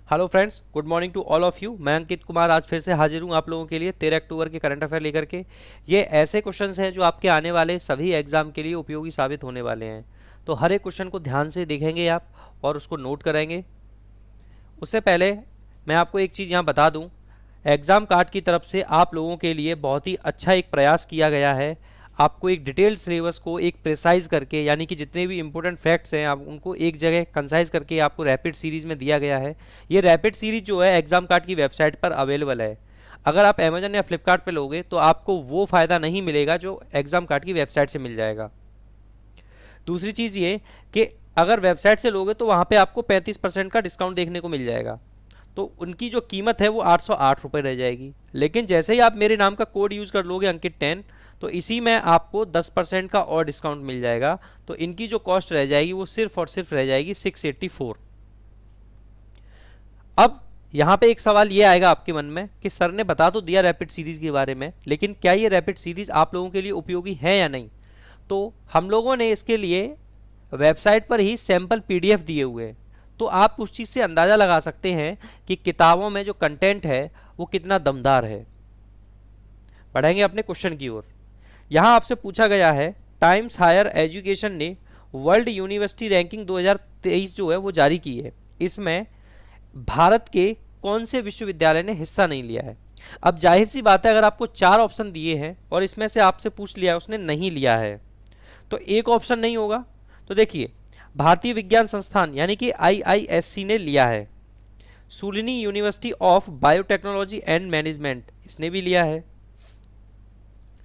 Hello friends, good morning to all of you. मैं अंकित कुमार आज फिर से हाजिर हूँ आप लोगों के लिए 13 अक्टूबर के करंट अफेयर लेकर के। ये ऐसे क्वेश्चंस हैं जो आपके आने वाले सभी एग्जाम के लिए उपयोगी साबित होने वाले हैं। तो हर एक क्वेश्चन को ध्यान से देखेंगे आप और उसको नोट करेंगे। उससे पहले मैं आपको एक चीज़ यहाँ बता दूँ, एग्ज़ाम कार्ड की तरफ से आप लोगों के लिए बहुत ही अच्छा एक प्रयास किया गया है। आपको एक डिटेल्ड सिलेबस को एक प्रिसाइज करके, यानी कि जितने भी इंपॉर्टेंट फैक्ट्स हैं आप उनको एक जगह कंसाइज करके आपको रैपिड सीरीज़ में दिया गया है। ये रैपिड सीरीज जो है एग्ज़ाम कार्ड की वेबसाइट पर अवेलेबल है। अगर आप अमेजन या फ्लिपकार्ट पे लोगे तो आपको वो फ़ायदा नहीं मिलेगा जो एग्ज़ाम कार्ड की वेबसाइट से मिल जाएगा। दूसरी चीज़ ये कि अगर वेबसाइट से लोगे तो वहाँ पे आपको 35% का डिस्काउंट देखने को मिल जाएगा। तो उनकी जो कीमत है वो 808 रुपये रह जाएगी। लेकिन जैसे ही आप मेरे नाम का कोड यूज़ कर लोगे अंकित 10, तो इसी में आपको 10% का और डिस्काउंट मिल जाएगा। तो इनकी जो कॉस्ट रह जाएगी वो सिर्फ और सिर्फ रह जाएगी 684। अब यहाँ पे एक सवाल ये आएगा आपके मन में कि सर ने बता तो दिया रैपिड सीरीज के बारे में, लेकिन क्या ये रैपिड सीरीज आप लोगों के लिए उपयोगी है या नहीं। तो हम लोगों ने इसके लिए वेबसाइट पर ही सैंपल पीडीएफ दिए हुए हैं। तो आप उस चीज़ से अंदाज़ा लगा सकते हैं कि किताबों में जो कंटेंट है वो कितना दमदार है। बढ़ेंगे अपने क्वेश्चन की ओर। यहाँ आपसे पूछा गया है, टाइम्स हायर एजुकेशन ने वर्ल्ड यूनिवर्सिटी रैंकिंग 2023 जो है वो जारी की है। इसमें भारत के कौन से विश्वविद्यालय ने हिस्सा नहीं लिया है। अब जाहिर सी बात है, अगर आपको 4 ऑप्शन दिए हैं और इसमें से आपसे पूछ लिया उसने नहीं लिया है तो एक ऑप्शन नहीं होगा। तो देखिए, भारतीय विज्ञान संस्थान यानी कि आईआईएससी ने लिया है। Shoolini university of biotechnology and management इसने भी लिया है।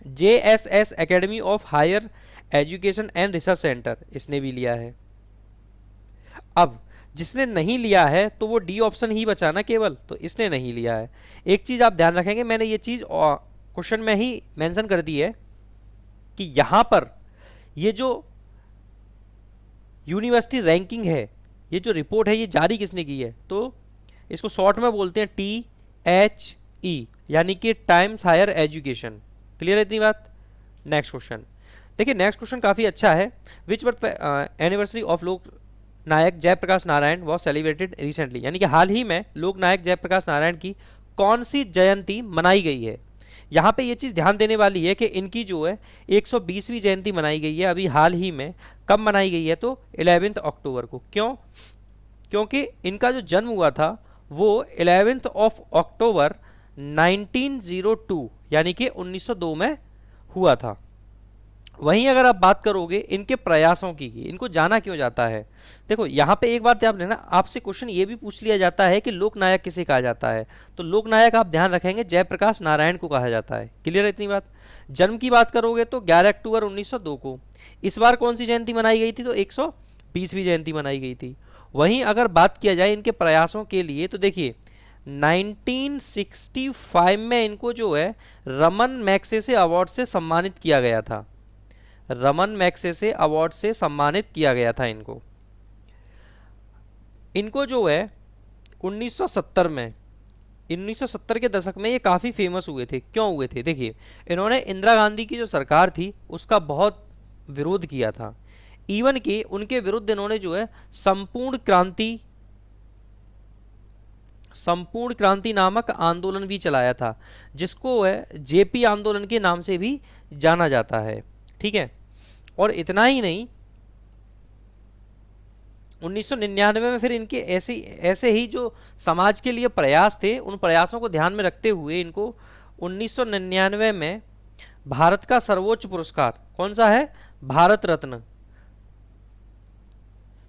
JSS academy of higher education and research centre इसने भी लिया है। अब जिसने नहीं लिया है तो वो डी ऑप्शन ही बचा ना केवल, तो इसने नहीं लिया है। एक चीज आप ध्यान रखेंगे, मैंने ये चीज क्वेश्चन में ही मेंशन कर दी है कि यहां पर ये जो यूनिवर्सिटी रैंकिंग है, ये जो रिपोर्ट है ये जारी किसने की है, तो इसको शॉर्ट में बोलते हैं THE, यानी कि टाइम्स हायर एजुकेशन। क्लियर है इतनी बात। नेक्स्ट क्वेश्चन देखिए, नेक्स्ट क्वेश्चन काफी अच्छा है। Which birth anniversary of Lok Nayak Jayaprakash Narayan was celebrated recently, यानी कि हाल ही में लोक नायक जयप्रकाश नारायण की कौन सी जयंती मनाई गई है। यहाँ पे ये चीज़ ध्यान देने वाली है कि इनकी जो है 120वीं जयंती मनाई गई है अभी हाल ही में। कब मनाई गई है, तो 11 अक्टूबर को। क्यों? क्योंकि इनका जो जन्म हुआ था वो 11 अक्टूबर 1902 यानी कि 1902 में हुआ था। वहीं अगर आप बात करोगे इनके प्रयासों की, इनको जाना क्यों जाता है, देखो यहाँ पे एक बात ध्यान देना, आपसे क्वेश्चन ये भी पूछ लिया जाता है कि लोकनायक किसे कहा जाता है। तो लोकनायक आप ध्यान रखेंगे जयप्रकाश नारायण को कहा जाता है। क्लियर है इतनी बात। जन्म की बात करोगे तो 11 अक्टूबर 1902 को। इस बार कौन सी जयंती मनाई गई थी, तो 120वीं जयंती मनाई गई थी। वहीं अगर बात किया जाए इनके प्रयासों के लिए तो देखिए 1965 में इनको जो है रमन मैग्सेसे अवार्ड से सम्मानित किया गया था। रमन मैग्सेसे अवार्ड से सम्मानित किया गया था इनको। इनको जो है 1970 में, 1970 के दशक में ये काफ़ी फेमस हुए थे। क्यों हुए थे, देखिए इन्होंने इंदिरा गांधी की जो सरकार थी उसका बहुत विरोध किया था। इवन कि उनके विरुद्ध इन्होंने जो है संपूर्ण क्रांति नामक आंदोलन भी चलाया था, जिसको है जेपी आंदोलन के नाम से भी जाना जाता है। ठीक है, और इतना ही नहीं, 1999 में फिर इनके ऐसे ही जो समाज के लिए प्रयास थे उन प्रयासों को ध्यान में रखते हुए इनको 1999 में भारत का सर्वोच्च पुरस्कार कौन सा है, भारत रत्न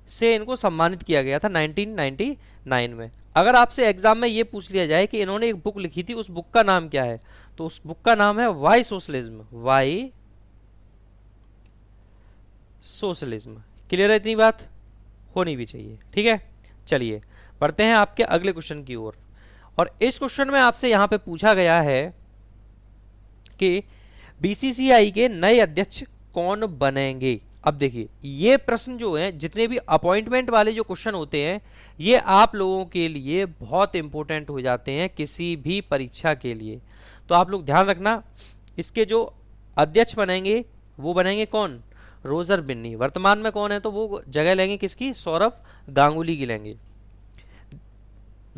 से इनको सम्मानित किया गया था 1999 में। अगर आपसे एग्जाम में ये पूछ लिया जाए कि इन्होंने एक बुक लिखी थी, उस बुक का नाम क्या है, तो उस बुक का नाम है why socialism. Why socialism. Clear है इतनी बात, होनी भी चाहिए। ठीक है, चलिए बढ़ते हैं आपके अगले क्वेश्चन की ओर। और इस क्वेश्चन में आपसे यहां पे पूछा गया है कि बीसीसीआई के नए अध्यक्ष कौन बनेंगे। अब देखिए ये प्रश्न जो है, जितने भी अपॉइंटमेंट वाले जो क्वेश्चन होते हैं ये आप लोगों के लिए बहुत इंपॉर्टेंट हो जाते हैं किसी भी परीक्षा के लिए। तो आप लोग ध्यान रखना, इसके जो अध्यक्ष बनेंगे वो बनेंगे कौन, रोजर बिन्नी। वर्तमान में कौन है, तो वो जगह लेंगे किसकी, सौरभ गांगुली की लेंगे।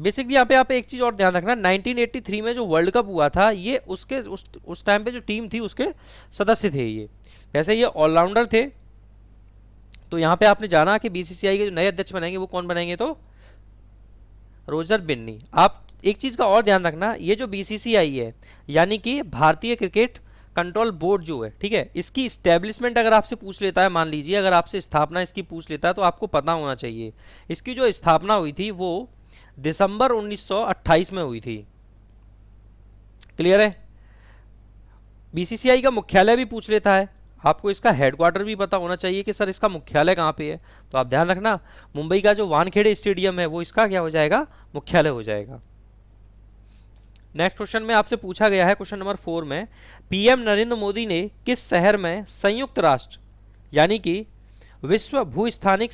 बेसिकली यहाँ पे आप एक चीज और ध्यान रखना, 1983 में जो वर्ल्ड कप हुआ था ये उसके उस टाइम पे जो टीम थी उसके सदस्य थे ये। वैसे ये ऑलराउंडर थे। तो यहाँ पे आपने जाना कि बीसीसीआई के जो नए अध्यक्ष बनाएंगे वो कौन बनाएंगे, तो रोजर बिन्नी। आप एक चीज का और ध्यान रखना, ये जो बीसीसीआई है यानी कि भारतीय क्रिकेट कंट्रोल बोर्ड जो है, ठीक है, इसकी स्टैब्लिशमेंट अगर आपसे पूछ लेता है, मान लीजिए अगर आपसे स्थापना इसकी पूछ लेता है, तो आपको पता होना चाहिए इसकी जो स्थापना हुई थी वो दिसंबर 1928 में हुई थी। क्लियर है। बीसीसीआई का मुख्यालय भी पूछ लेता है, आपको इसका हेडक्वार्टर भी पता होना चाहिए कि सर इसका मुख्यालय कहाँ पे है। तो आप ध्यान रखना मुंबई का जो वानखेड़े स्टेडियम है वो इसका क्या हो जाएगा, मुख्यालय हो जाएगा। नेक्स्ट क्वेश्चन में आपसे पूछा गया है क्वेश्चन नंबर 4 में, पीएम नरेंद्र मोदी ने किस शहर में संयुक्त राष्ट्र यानी कि विश्व भूस्थानिक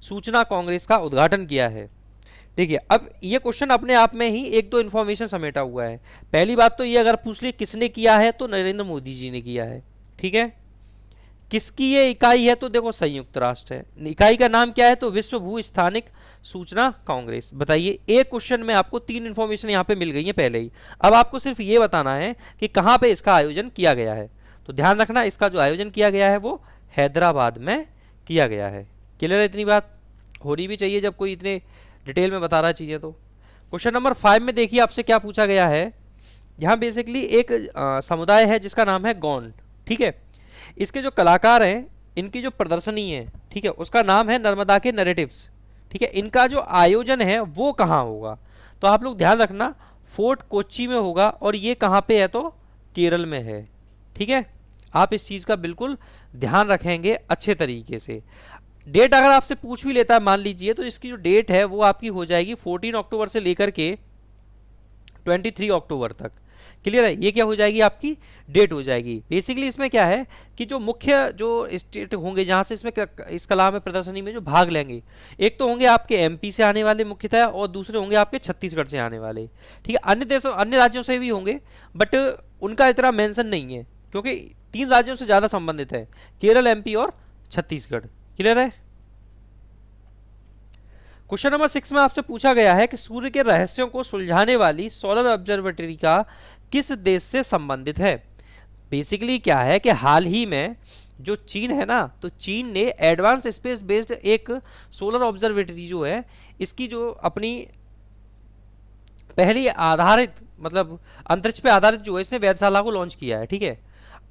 सूचना कांग्रेस का उद्घाटन किया है। ठीक है, अब ये क्वेश्चन अपने आप में ही एक दो इन्फॉर्मेशन समेटा हुआ है। पहली बात तो ये अगर पूछ ली किसने किया है तो नरेंद्र मोदी जी ने किया है। ठीक है, किसकी ये इकाई है तो देखो संयुक्त राष्ट्र है। इकाई का नाम क्या है तो विश्व भूस्थानिक सूचना कांग्रेस। बताइए, एक क्वेश्चन में आपको 3 इंफॉर्मेशन यहाँ पे मिल गई है पहले ही। अब आपको सिर्फ ये बताना है कि कहाँ पे इसका आयोजन किया गया है। तो ध्यान रखना इसका जो आयोजन किया गया है वो हैदराबाद में किया गया है। क्लियर है, इतनी बात होनी भी चाहिए जब कोई इतने डिटेल में बता रहा है चीजें। तो क्वेश्चन नंबर 5 में देखिए आपसे क्या पूछा गया है। यहाँ बेसिकली एक समुदाय है जिसका नाम है गोंड। ठीक है, इसके जो कलाकार हैं इनकी जो प्रदर्शनी है, ठीक है, उसका नाम है नर्मदा के नरेटिव्स। ठीक है, इनका जो आयोजन है वो कहाँ होगा तो आप लोग ध्यान रखना फोर्ट कोच्चि में होगा और ये कहाँ पे है तो केरल में है। ठीक है, आप इस चीज का बिल्कुल ध्यान रखेंगे अच्छे तरीके से। डेट अगर आपसे पूछ भी लेता है मान लीजिए तो इसकी जो डेट है वो आपकी हो जाएगी 14 अक्टूबर से लेकर के 23 अक्टूबर तक। क्लियर है, ये क्या हो जाएगी आपकी डेट हो जाएगी। बेसिकली इसमें क्या है कि जो मुख्य जो स्टेट होंगे जहां से इसमें इस कला में प्रदर्शनी में जो भाग लेंगे, एक तो होंगे आपके एमपी से आने वाले मुख्यतः और दूसरे होंगे आपके छत्तीसगढ़ से आने वाले। ठीक है, अन्य देशों अन्य राज्यों से भी होंगे बट उनका इतना मेंशन नहीं है क्योंकि 3 राज्यों से ज्यादा संबंधित है, केरल, एमपी और छत्तीसगढ़। क्लियर है। क्वेश्चन नंबर 6 में आपसे पूछा गया है कि सूर्य के रहस्यों को सुलझाने वाली सोलर ऑब्जर्वेटरी का किस देश से संबंधित है। बेसिकली क्या है कि हाल ही में जो चीन है ना, तो चीन ने एडवांस स्पेस बेस्ड एक सोलर ऑब्जर्वेटरी जो है इसकी जो अपनी पहली आधारित मतलब अंतरिक्ष पे आधारित जो है इसने वेधशाला को लॉन्च किया है। ठीक है,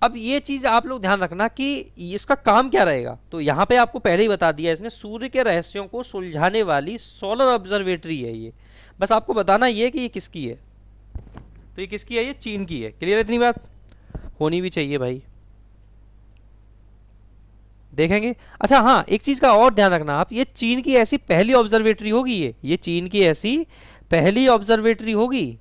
अब ये चीज आप लोग ध्यान रखना कि इसका काम क्या रहेगा। तो यहाँ पे आपको पहले ही बता दिया इसने, सूर्य के रहस्यों को सुलझाने वाली सोलर ऑब्जर्वेटरी है ये। बस आपको बताना ये कि ये किसकी है, तो ये किसकी है, ये चीन की है। क्लियर है, इतनी बात होनी भी चाहिए भाई। देखेंगे। अच्छा हाँ, एक चीज का और ध्यान रखना आप, ये चीन की ऐसी पहली ऑब्जर्वेटरी होगी, ये चीन की ऐसी पहली ऑब्जर्वेटरी होगी,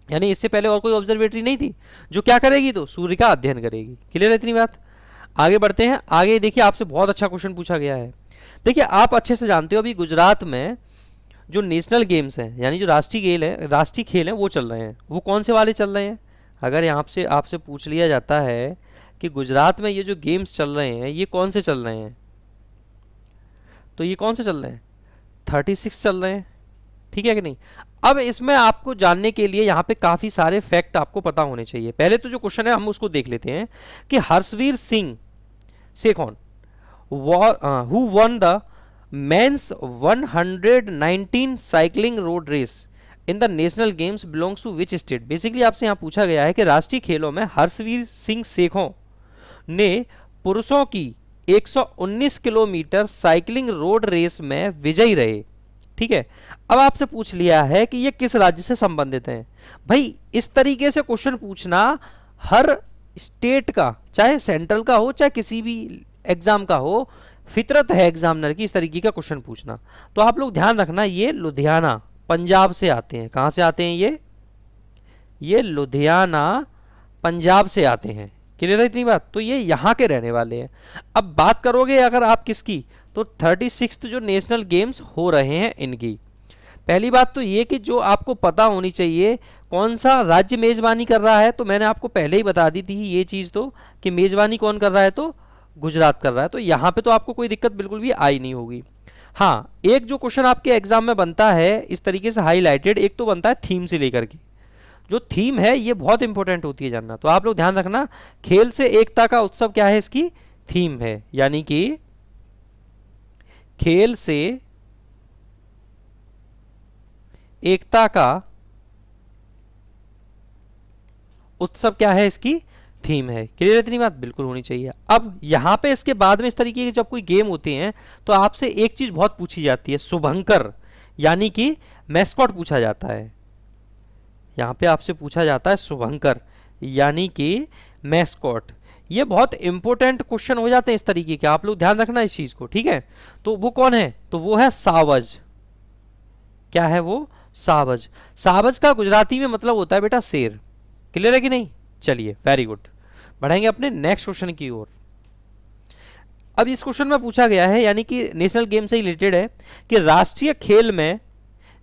यानी इससे पहले और कोई ऑब्जर्वेटरी नहीं थी जो क्या करेगी तो सूर्य का अध्ययन करेगी। क्लियर है, इतनी बात। आगे बढ़ते हैं। आगे देखिए आपसे बहुत अच्छा क्वेश्चन पूछा गया है। देखिए आप अच्छे से जानते हो अभी गुजरात में जो नेशनल गेम्स हैं यानी जो राष्ट्रीय खेल हैं वो चल रहे हैं। वो कौन से वाले चल रहे हैं, अगर यहाँ से आपसे पूछ लिया जाता है कि गुजरात में ये जो गेम्स चल रहे हैं ये कौन से चल रहे हैं, तो ये कौन से चल रहे हैं, 36 चल रहे हैं। ठीक है कि नहीं। अब इसमें आपको जानने के लिए यहाँ पे काफी सारे फैक्ट आपको पता होने चाहिए। पहले तो जो क्वेश्चन है हम उसको देख लेते हैं कि Harshveer Singh Sekhon who won the men's 119 cycling road race in the national games belongs to which state. Basically आपसे यहाँ पूछा गया है कि राष्ट्रीय खेलों में हर्षवीर सिंह सेखों ने पुरुषों की 119 किलोमीटर साइकिलिंग रोड रेस में विजयी रहे। ठीक है, अब आपसे पूछ लिया है कि ये किस राज्य से संबंधित हैं। भाई इस तरीके से क्वेश्चन पूछना हर स्टेट का, चाहे सेंट्रल का हो चाहे किसी भी एग्जाम का हो, फितरत है एग्जामिनर की इस तरीके का क्वेश्चन पूछना। तो आप लोग ध्यान रखना ये लुधियाना पंजाब से आते हैं। कहां से आते हैं ये लुधियाना पंजाब से आते हैं। क्लियर है इतनी बात। तो ये यहाँ के रहने वाले हैं। अब बात करोगे अगर आप किसकी, तो 36 जो नेशनल गेम्स हो रहे हैं इनकी। पहली बात तो ये कि जो आपको पता होनी चाहिए कौन सा राज्य मेजबानी कर रहा है, तो मैंने आपको पहले ही बता दी थी ये चीज तो कि मेजबानी कौन कर रहा है तो गुजरात कर रहा है। तो यहाँ पे तो आपको कोई दिक्कत बिल्कुल भी आई नहीं होगी। हाँ, एक जो क्वेश्चन आपके एग्जाम में बनता है इस तरीके से हाईलाइटेड, एक तो बनता है थीम से लेकर के। जो थीम है ये बहुत इंपॉर्टेंट होती है जानना, तो आप लोग ध्यान रखना। खेल से एकता का उत्सव क्या है, इसकी थीम है, यानी कि खेल से एकता का उत्सव क्या है, इसकी थीम है। क्लियर है इतनी बात, बिल्कुल होनी चाहिए। अब यहां पे इसके बाद में इस तरीके के जब कोई गेम होते हैं तो आपसे एक चीज बहुत पूछी जाती है, शुभंकर यानी कि मैस्कॉट पूछा जाता है। यहां पे आपसे पूछा जाता है शुभंकर यानी कि मैस्कॉट। ये बहुत इंपॉर्टेंट क्वेश्चन हो जाते हैं इस तरीके के, आप लोग ध्यान रखना इस चीज को, ठीक है। तो वो कौन है, तो वो है सावज। क्या है वो, सावज। सावज का गुजराती में मतलब होता है बेटा शेर। क्लियर है कि नहीं, चलिए वेरी गुड। बढ़ेंगे अपने नेक्स्ट क्वेश्चन की ओर। अब इस क्वेश्चन में पूछा गया है, यानी कि नेशनल गेम से रिलेटेड है, कि राष्ट्रीय खेल में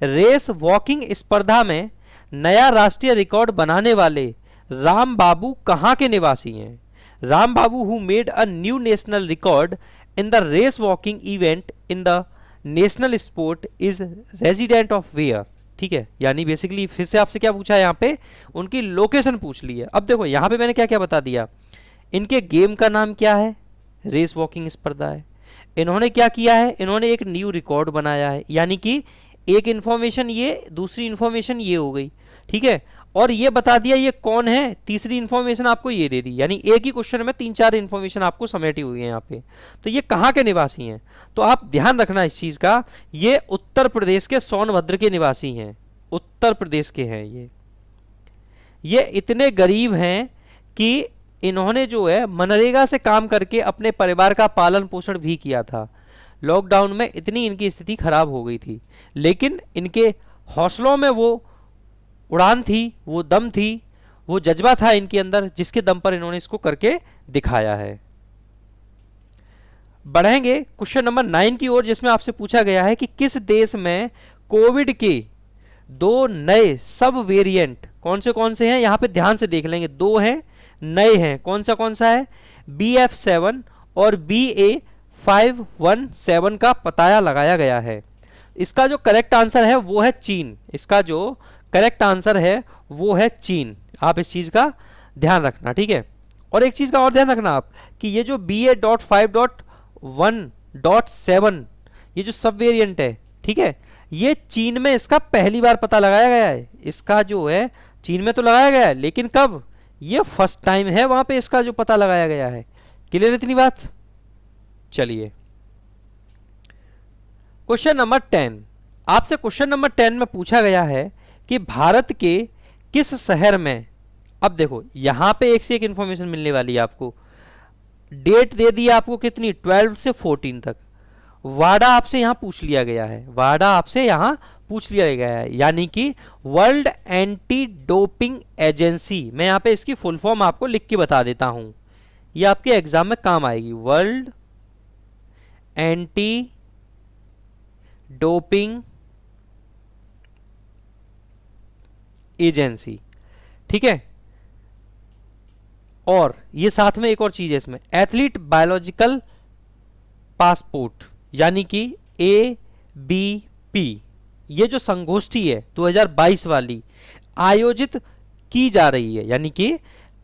रेस वॉकिंग स्पर्धा में नया राष्ट्रीय रिकॉर्ड बनाने वाले राम बाबू कहां के निवासी हैं। Ram Babu who made a new national record in the race walking event in the national sport is resident of where. ठीक है, यानी बेसिकली फिर से आपसे क्या पूछा है, यहाँ पे उनकी लोकेशन पूछ ली है। अब देखो यहाँ पे मैंने क्या क्या बता दिया, इनके गेम का नाम क्या है, रेस वॉकिंग स्पर्धा है। इन्होंने क्या किया है, इन्होंने एक न्यू रिकॉर्ड बनाया है, यानी कि एक इंफॉर्मेशन ये, दूसरी इंफॉर्मेशन ये हो गई, ठीक है। और ये बता दिया ये कौन है, तीसरी इंफॉर्मेशन आपको ये दे दी, यानी एक ही क्वेश्चन में 3-4 इंफॉर्मेशन आपको समेटी हुई है यहाँ पे। तो ये कहाँ के निवासी हैं, तो आप ध्यान रखना इस चीज का, ये उत्तर प्रदेश के सोनभद्र के निवासी हैं, उत्तर प्रदेश के हैं ये इतने गरीब हैं कि इन्होंने जो है मनरेगा से काम करके अपने परिवार का पालन पोषण भी किया था। लॉकडाउन में इतनी इनकी स्थिति खराब हो गई थी, लेकिन इनके हौसलों में वो उड़ान थी, वो दम थी, वो जज्बा था इनके अंदर, जिसके दम पर इन्होंने इसको करके दिखाया है। बढ़ेंगे क्वेश्चन नंबर 9 की ओर, जिसमें आपसे पूछा गया है कि किस देश में कोविड के 2 नए सब वेरिएंट कौन से हैं, यहां पे ध्यान से देख लेंगे, 2 हैं नए हैं, कौन सा है, BF7 और BA517 का पता लगाया गया है। इसका जो करेक्ट आंसर है वो है चीन, इसका जो करेक्ट आंसर है वो है चीन। आप इस चीज का ध्यान रखना, ठीक है। और एक चीज का और ध्यान रखना आप, कि ये जो BA.5.1.7 ये जो सब वेरिएंट है, ठीक है, ये चीन में इसका पहली बार पता लगाया गया है। इसका जो है चीन में तो लगाया गया है, लेकिन कब, ये फर्स्ट टाइम है वहां पे इसका जो पता लगाया गया है। क्लियर इतनी बात, चलिए क्वेश्चन नंबर 10। आपसे क्वेश्चन नंबर 10 में पूछा गया है कि भारत के किस शहर में, अब देखो यहां पे एक से एक इंफॉर्मेशन मिलने वाली है आपको। डेट दे दी आपको कितनी, 12 से 14 तक। वाडा आपसे यहां पूछ लिया गया है, वाडा आपसे यहां पूछ लिया गया है, यानी कि वर्ल्ड एंटी डोपिंग एजेंसी। मैं यहां पे इसकी फुल फॉर्म आपको लिख के बता देता हूं, ये आपके एग्जाम में काम आएगी। वर्ल्ड एंटी डोपिंग एजेंसी, ठीक है। और ये साथ में एक और चीज है इसमें, एथलीट बायोलॉजिकल पासपोर्ट, यानी कि ABP। ये जो संगोष्ठी है 2022 वाली आयोजित की जा रही है, यानी कि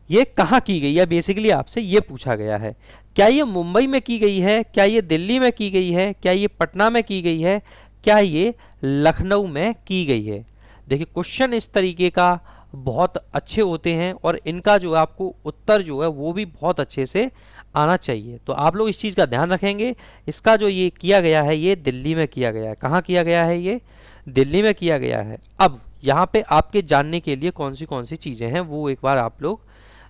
ये कहां की गई है, बेसिकली आपसे ये पूछा गया है। क्या ये मुंबई में की गई है, क्या ये दिल्ली में की गई है, क्या ये पटना में की गई है, क्या ये लखनऊ में की गई है। देखिए क्वेश्चन इस तरीके का बहुत अच्छे होते हैं, और इनका जो आपको उत्तर जो है वो भी बहुत अच्छे से आना चाहिए। तो आप लोग इस चीज़ का ध्यान रखेंगे। इसका जो ये किया गया है ये दिल्ली में किया गया है। कहाँ किया गया है, ये दिल्ली में किया गया है। अब यहाँ पे आपके जानने के लिए कौन सी चीज़ें हैं वो एक बार आप लोग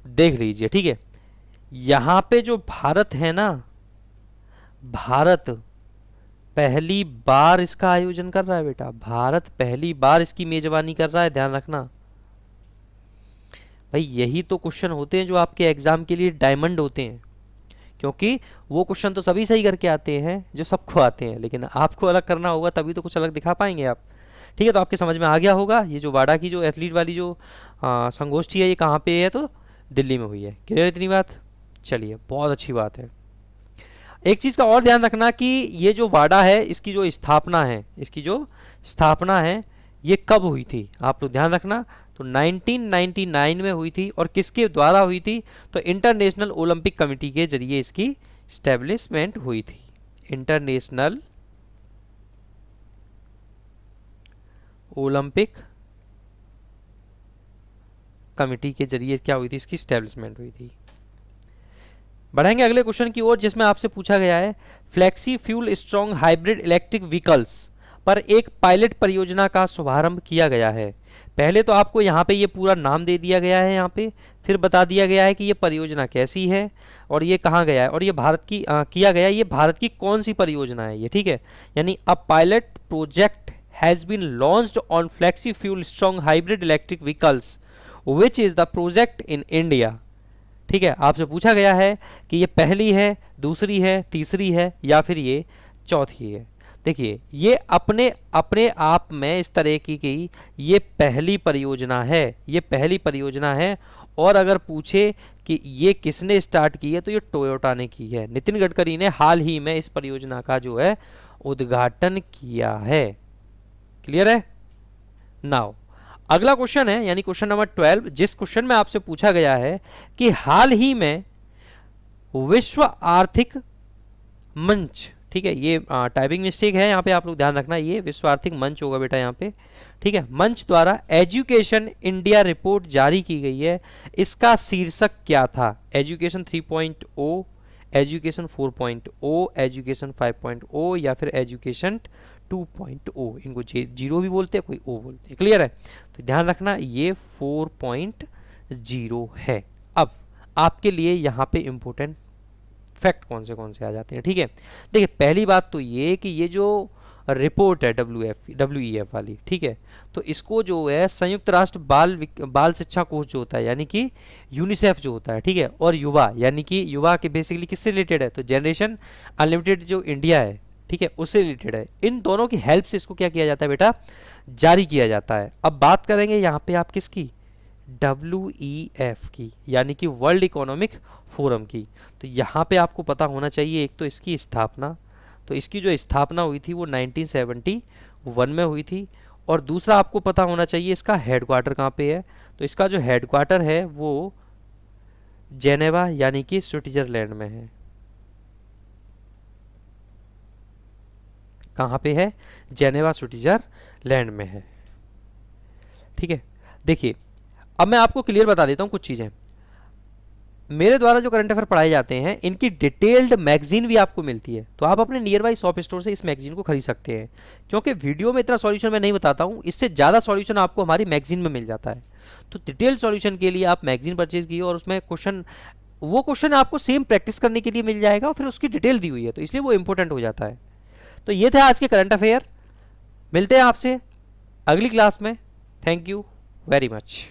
देख लीजिए, ठीक है। यहाँ पे जो भारत है ना, भारत पहली बार इसका आयोजन कर रहा है बेटा, भारत पहली बार इसकी मेजबानी कर रहा है, ध्यान रखना भाई। यही तो क्वेश्चन होते हैं जो आपके एग्जाम के लिए डायमंड होते हैं, क्योंकि वो क्वेश्चन तो सभी सही करके आते हैं जो सबको आते हैं, लेकिन आपको अलग करना होगा तभी तो कुछ अलग दिखा पाएंगे आप, ठीक है। तो आपके समझ में आ गया होगा, ये जो वाडा की जो एथलीट वाली जो संगोष्ठी है ये कहाँ पे है, तो दिल्ली में हुई है। क्लियर इतनी बात, चलिए बहुत अच्छी बात है। एक चीज का और ध्यान रखना कि ये जो वाडा है इसकी जो स्थापना है, इसकी जो स्थापना है ये कब हुई थी, आप लोग ध्यान रखना। तो 1999 में हुई थी, और किसके द्वारा हुई थी, तो इंटरनेशनल ओलंपिक कमेटी के जरिए इसकी स्टैब्लिशमेंट हुई थी। इंटरनेशनल ओलंपिक कमेटी के जरिए क्या हुई थी, इसकी स्टैब्लिशमेंट हुई थी। बढ़ेंगे अगले क्वेश्चन की ओर, जिसमें आपसे पूछा गया है flexi fuel strong hybrid electric vehicles पर एक पायलट परियोजना का शुभारंभ किया गया है। पहले तो आपको यहाँ पे ये पूरा नाम दे दिया गया है, यहाँ पे फिर बता दिया गया है कि ये परियोजना कैसी है और ये कहाँ गया है, और ये भारत की किया गया है, ये भारत की कौन सी परियोजना है ये, ठीक है। यानी a pilot project has been launched on flexi fuel strong hybrid electric vehicles which is the project in India. ठीक है, आपसे पूछा गया है कि ये पहली है, दूसरी है, तीसरी है या फिर ये चौथी है। देखिए ये अपने अपने आप में इस तरह की ये पहली परियोजना है, ये पहली परियोजना है। और अगर पूछे कि ये किसने स्टार्ट की है तो ये टोयोटा ने की है। नितिन गडकरी ने हाल ही में इस परियोजना का जो है उद्घाटन किया है। क्लियर है। नाउ अगला क्वेश्चन है, यानी क्वेश्चन नंबर 12, जिस क्वेश्चन में आपसे पूछा गया है कि हाल ही में विश्व आर्थिक मंच, ठीक है, ये टाइपिंग मिस्टेक है यहाँ पे, आप लोग ध्यान रखना, ये विश्व आर्थिक मंच होगा बेटा यहाँ पे, ठीक है, मंच द्वारा एजुकेशन इंडिया रिपोर्ट जारी की गई है। इसका शीर्षक क्या था, एजुकेशन 3.0, एजुकेशन 4.0, एजुकेशन 5.0 या फिर एजुकेशन 2.0, इनको जीरो भी बोलते हैं, कोई ओ बोलते हैं। क्लियर है, तो ध्यान रखना ये 4.0 है। अब आपके लिए यहाँ पे इंपॉर्टेंट फैक्ट कौन से आ जाते हैं, ठीक है। देखिए पहली बात तो ये कि ये जो रिपोर्ट है WEF वाली, ठीक है, तो इसको जो है संयुक्त राष्ट्र बाल शिक्षा कोष जो होता है, यानी कि यूनिसेफ जो होता है, ठीक है, और युवा, यानी कि युवा के बेसिकली किससे रिलेटेड है, तो जनरेशन अनलिमिटेड जो इंडिया है, ठीक है, उससे रिलेटेड है। इन दोनों की हेल्प से इसको क्या किया जाता है बेटा, जारी किया जाता है। अब बात करेंगे यहाँ पे आप किसकी, WEF की, यानी कि वर्ल्ड इकोनॉमिक फोरम की। तो यहाँ पे आपको पता होना चाहिए एक तो इसकी स्थापना, तो इसकी जो स्थापना हुई थी वो 1971 में हुई थी, और दूसरा आपको पता होना चाहिए इसका हेडक्वार्टर कहाँ पे है। तो इसका जो हेडक्वार्टर है वो जेनेवा यानी कि स्विट्जरलैंड में है। कहाँ पे है, जेनेवा स्विट्जरलैंड में है। ठीक है, देखिए अब मैं आपको क्लियर बता देता हूँ कुछ चीज़ें। मेरे द्वारा जो करंट अफेयर पढ़ाए जाते हैं इनकी डिटेल्ड मैगजीन भी आपको मिलती है, तो आप अपने नियर बाई शॉप स्टोर से इस मैगजीन को खरीद सकते हैं, क्योंकि वीडियो में इतना सॉल्यूशन मैं नहीं बताता हूँ, इससे ज़्यादा सॉल्यूशन आपको हमारी मैगजीन में मिल जाता है। तो डिटेल्ड सॉल्यूशन के लिए आप मैगजीन परचेज कीजिए, और उसमें वो क्वेश्चन आपको सेम प्रैक्टिस करने के लिए मिल जाएगा, और फिर उसकी डिटेल दी हुई है, तो इसलिए वो इंपॉर्टेंट हो जाता है। तो ये थे आज के करंट अफेयर, मिलते हैं आपसे अगली क्लास में। Thank you very much.